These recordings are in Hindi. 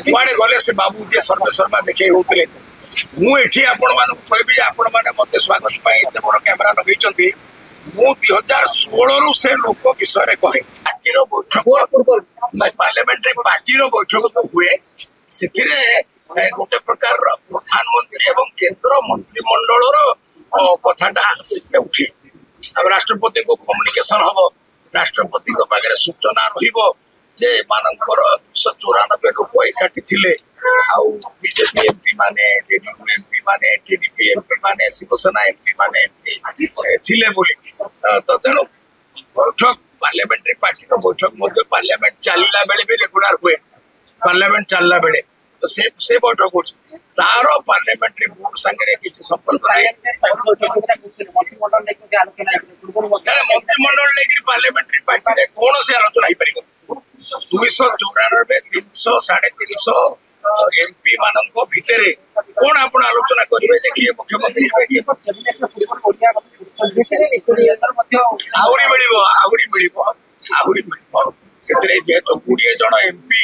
कुआड़े गले से बाबू जी सर्वे शर्मा देखे होते मुझे आपण मान कहबी आपण मैंने मत स्वागत एत बड़ कैमेरा लगे मु 2016 रु से लोक विषय कहे पार्टी बैठक पार्लियामेंट्री पार्टी बैठक तो हुए से गोटे प्रकार प्रधानमंत्री एवं केंद्र मंत्रिमंडल कथाटा उठे राष्ट्रपति को कम्युनिकेशन हम राष्ट्रपति पाखे सूचना रे मानकर 294 लोक एकाठी थे बीजेपी एमपी माने जेडीयू एमपी माने टीडीपी एमपी माने शिवसेना एमपी माने थिले बोली तो तेणु बैठक पार्लियामेंट्री पार्टी बैठक पार्लियामेंट चलला बेले भी रेगुलर हुए पार्लियामेंट चलला बेले तो से बैठक हो तार पार्लियामेंट्री बोर्ड संगे किसी संपर्क मंत्रिमंडल लेकिन पार्लियामेंट्री पार्टी कौन से आलोचना हो पार 294 300 350 एमपी मान भितर कौन आप आलोचना करेंगे जे किए मुख्यमंत्री जेहेतु 20 जन एमपी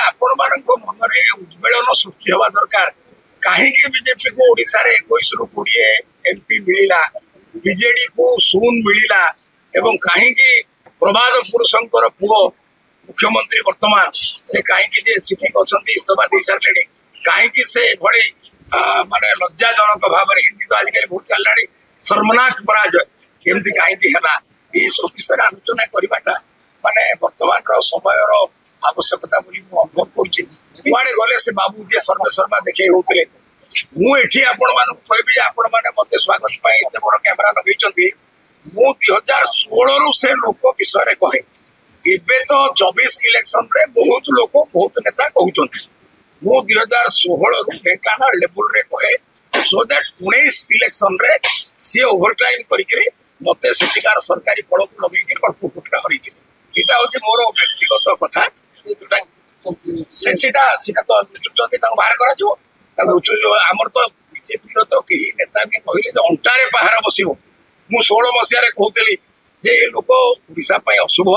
आपण मान मनरे उद्वेलन सृष्टि हवा दरकार कहीं बीजेपी को ओडिशा रे 21 रु 20 एमपी मिलिला बीजेडी को शून मिलिला एवं कहीं प्रभात पुरुषंकर पुओ मुख्यमंत्री वर्तमान से कहीं शिक्षक अच्छा इस्तीफा दे सारे कहीं से भली माने लज्जाजनक भाव में हिंदी तो आजिकल बहुत चलना शर्मनाक पराजय केमती कहीं है सब विषय आलोचना करवाटा माने वर्तमान समय आवश्यकता अनुभव करुड़े गले से बाबू जी सर्वे शर्मा देखे होते मुझे आपण मान कहबी आपण मैंने मत स्वागत एत बड़ कैमेरा लगे मु 2016 रु से लोक विषय कहे एबे तो 24 इलेक्शन रे बहुत लोक बहुत नेता कहते मु 2016 रु ढेंकानाल लेवल रे कहे सो दैट 19 इलेक्शन रे सी ओवर टाइम करके मते सेटिकार सरकारी फल को लगे अल्प कोटा हरी एटा होची मोर व्यक्तिगत कथा सेटा तो लुचुचंती बाहर करा जो आमर तो बीजेपी तो कहीं नेता भी कहले अंटारे पहाड़ बसो मु 16 मसीह कहते जे ये लोक ओडिशा अशुभ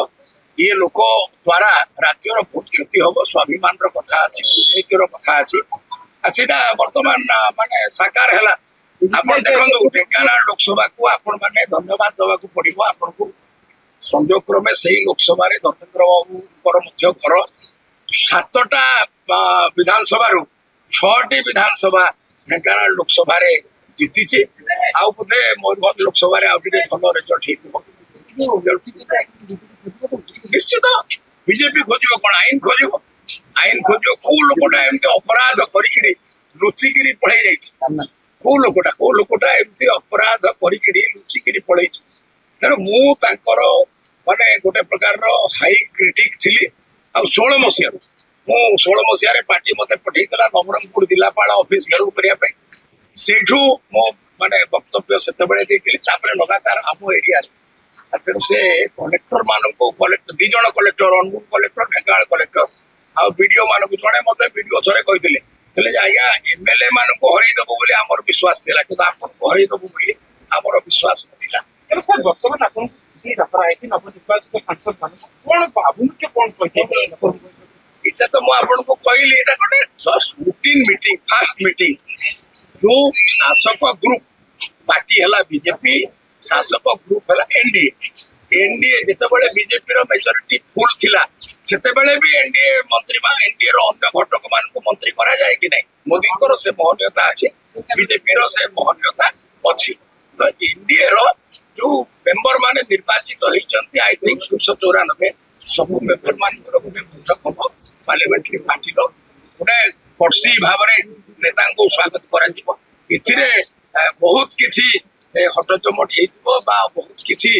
ये लोक द्वारा राज्यर बहुत क्षति हम स्वाभिमान कथा अच्छी दुर्नीतिर कथा अच्छी बर्तमान माने साकार है आप देखो ढेंकानाल लोकसभा को आपण मैंने धन्यवाद दवा पड़ो आपन को संयोग क्रमे से लोकसभा धर्मेन्द्र बाबू घर 7टा विधानसभा 6टी विधानसभा ढेंकानाल लोकसभा जीति आउ बोधे मयूरभंज लोकसभा भल रिजल्ट निश्चित बीजेपी खोज कौन आईन खोज कौ लोकटा एमती अपराध कर लुचिकी पढ़े जा कौ लोकटा एमती अपराध कर लुचिकी पढ़े तेणु मुझे माने गोटे प्रकार हाई क्रिटिक थी आ 16 मसीह मु 16 मसीह पार्टी मत पठेला नवरंगपुर जिलापाल ऑफिस घेराव करने से मो माने वक्तव्य से लगातार आम एरिया तेणु से कलेक्टर मान कलेक्टर 2 जन कलेक्टर अनुगुण कलेक्टर ढेंकानाल कलेक्टर आ वीडियो मान जड़े मत वीडियो थे कहते आज्ञा एमएलए मान हरईदेबू बोली आमर विश्वास था कि आपको हरईदेबू बोली आमर विश्वास नाला इटा तो मुझे कहली गोटे just routine meeting fast meeting जो शासक ग्रुप पार्टी है बीजेपी शासक ग्रुप है एनडीए जिते बीजेपी मेजोरिटी फुल थिला सेते भी एनडीए मंत्री एनडीए अन्य घटक मान मंत्री करा जाए कि नहीं मोदी से महनीयता अच्छी बीजेपी से महनीयता अच्छी तो एनडीए जो मेंबर माने निर्वाचित होती आई थिंक 294 सब मेंबर मान गोटे बैठक हम पार्लियामेंट्री पार्टी गोटे पड़सी भाव में नेता को स्वागत कर बहुत किसी हटचमट हो बहुत किसी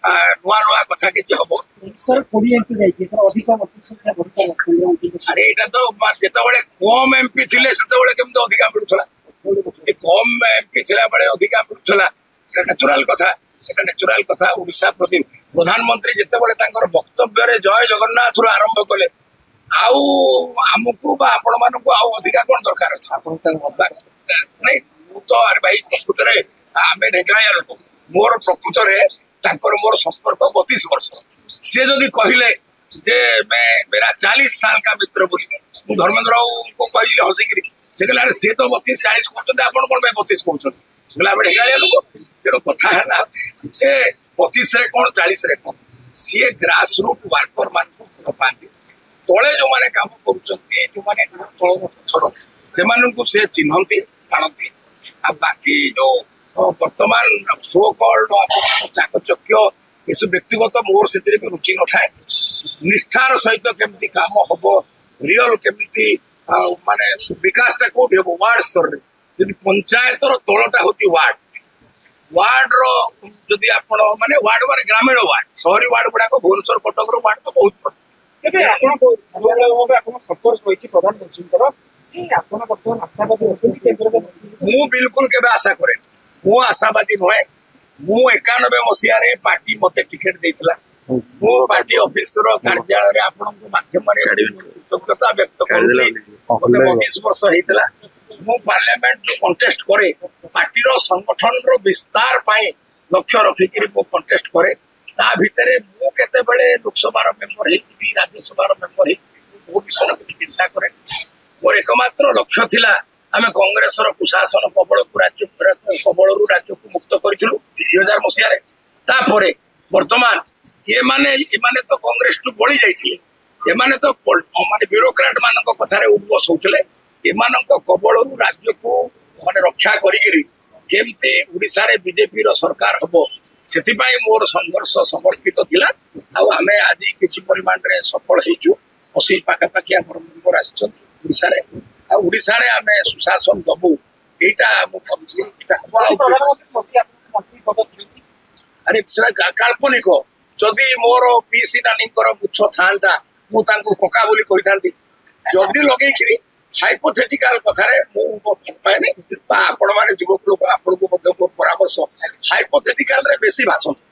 नुआ नुआ कथा कि हम अरे यहाँ तो जिते कम एमपी थे केमती अधिका मिलूला कम एमपी थी अधिका मिलूला नेचुराल कथा नेचुराल कथा ओडिशा प्रति प्रधानमंत्री जिते वक्तव्य जय जगन्नाथ आरंभ कले आमको आपण मान अधिका कौन दरकार अच्छे नहीं तो अरे भाई प्रकृत आम ढेंकाया लोक मोर प्रकृत मोर संपर्क 32 वर्ष सी जदि कहले जे मैं मेरा 40 साल का मित्र बोली ମୁଁ ଧର୍ମେନ୍ଦ୍ର ରାଉକୁ କହିଲି ହସିକିରି ସେ କହିଲେ ଆରେ ସେ ତ 32-40 କହୁଛନ୍ତି ଆପଣ କଣ ପାଇଁ 32 କହୁଛନ୍ତି କହିଲେ ଆମେ ଢେଙ୍ଗାଳିଆ ଲୋକ ତେଣୁ କଥା ହେଲା ସେ 32 ରେ କଣ 40 ରେ କଣ ସିଏ ଗ୍ରାସ ରୁଟ୍ ୱାର୍କର ମାନଙ୍କୁ ଭଲ ପାଆନ୍ତି ତଳେ ଯୋଉମାନେ କାମ କରୁଛନ୍ତି ଯୋଉମାନେ ତଳର ପଥର ସେମାନଙ୍କୁ ସେ ଚିହ୍ନନ୍ତି ଜାଣନ୍ତି ଆଉ ବାକି ଯୋଉ ବର୍ତ୍ତମାନ ସୋ କଲ୍ଡ ଚାକଚକ୍ୟ ଏସବୁ ବ୍ୟକ୍ତିଗତ ମୋର ସେଥିରେ ବି ରୁଚି ନଥାଏ ନିଷ୍ଠାର ସହିତ କେମିତି କାମ ହବ ରିଅଲ କେମିତି ମାନେ ବିକାଶଟା କୋଉଠି ହବ ୱାର୍ଡ ସ୍ତରରେ ଯଦି ପଞ୍ଚାୟତର ତଳଟା ହଉଛି ୱାର୍ଡର ଯଦି ଆପଣ ମାନେ ୱାର୍ଡ ମାନେ ଗ୍ରାମୀଣ ୱାର୍ଡ ସହରୀ ୱାର୍ଡ ଗୁଡାକ ଭୁବନେଶ୍ୱର କଟକର ୱାର୍ଡ ତ ବହୁତ ଏବେ ଆପଣ ଆପଣ ସପୋର୍ଟ ରହିଛି ପ୍ରଧାନମନ୍ତ୍ରୀଙ୍କର ଆପଣ ବର୍ତ୍ତମାନ ଆଶାବାଦୀ ଅଛନ୍ତି କେନ୍ଦ୍ରରେ ମୁଁ ବିଲକୁଲ କେବେ ଆଶା କରେନି ମୁଁ ଆଶାବାଦୀ ନୁହେଁ ମୁଁ 91 ମସିହାରେ ପାର୍ଟି ମତେ ଟିକେଟ ଦେଇଥିଲା ମୁଁ ପାର୍ଟି ଅଫିସର କାର୍ଯ୍ୟାଳୟରେ ଆପଣଙ୍କ ମାଧ୍ୟମରେ କୃତଜ୍ଞତା ବ୍ୟକ୍ତ କରୁଛି ମତେ 32 ବର୍ଷ ହେଇଥିଲା ମୁଁ ପାର୍ଲାମେଣ୍ଟ କଣ୍ଟେଷ୍ଟ କରେ ପାର୍ଟିର ସଂଗଠନର ବିସ୍ତାର ପାଇଁ ଲକ୍ଷ୍ୟ ରଖିକିରି ମୁଁ କଣ୍ଟେଷ୍ଟ କରେ ତା ଭିତରେ ମୁଁ କେତେବେଳେ ଲୋକସଭାର ମେମ୍ବର ହେଇକି ରାଜ୍ୟସଭାର ମେମ୍ବର ହେଇକି ବହୁ ବିଷୟ ଚିନ୍ତା କରେ ମୋର ଏକମାତ୍ର ଲକ୍ଷ୍ୟ ଥିଲା ଆମେ କଂଗ୍ରେସର କୁଶାସନ କବଳରୁ ରାଜ୍ୟକୁ ମୁକ୍ତ କରିଥିଲୁ 2000 ମସିହାରେ ତାପରେ ବର୍ତ୍ତମାନ ଏମାନେ ତ କଂଗ୍ରେସଠୁ ବଳି ଯାଇଥିଲେ ଏମାନେ ତ ମାନେ ବ୍ୟୁରୋକ୍ରାଟ ମାନଙ୍କ କଥାରେ ଉଦ୍ବସ ହଉଥିଲେ ଏମାନଙ୍କ କବଳରୁ ରାଜ୍ୟକୁ ମାନେ ରକ୍ଷା କରିକିରି କେମିତି ଓଡିଶାରେ ବିଜେପିର ସରକାର ହବ ସେଥିପାଇଁ ମୋର ସଂଘର୍ଷ ସମର୍ପିତ ଥିଲା ଆଉ ଆମେ ଆଜି କିଛି ପରିମାଣରେ ସଫଳ ହେଇଛୁ 80 ପାଖାପାଖି ଆମର ମେମ୍ବର ଆସିଛନ୍ତି ଓଡିଶାରେ ଆଉ ଓଡିଶାରେ ଆମେ ସୁଶାସନ ଦବୁ ଏଇଟା ମୁଁ ଭାବୁଛି ଏଇଟା ହବ ଆରେ ସେଟା କାଳ୍ପନିକ ଯଦି ମୋର ପିସି ନାନୀଙ୍କର ଗୁଚ୍ଛ ଥାନ୍ତା ମୁଁ ତାଙ୍କୁ କକା ବୋଲି କହିଥାନ୍ତି ଯଦି ଲଗେଇକିରି ହାଇପୋଥେଟିକାଲ କଥାରେ ମୁଁ ଭଲ ପାଏନି ବା ଆପଣ ମାନେ ଯୁବକ ଲୋକ ଆପଣଙ୍କୁ ମଧ୍ୟ ମୋର ପରାମର୍ଶ ହାଇପୋଥେଟିକାଲ ରେ ବେଶୀ ଭାଷଣ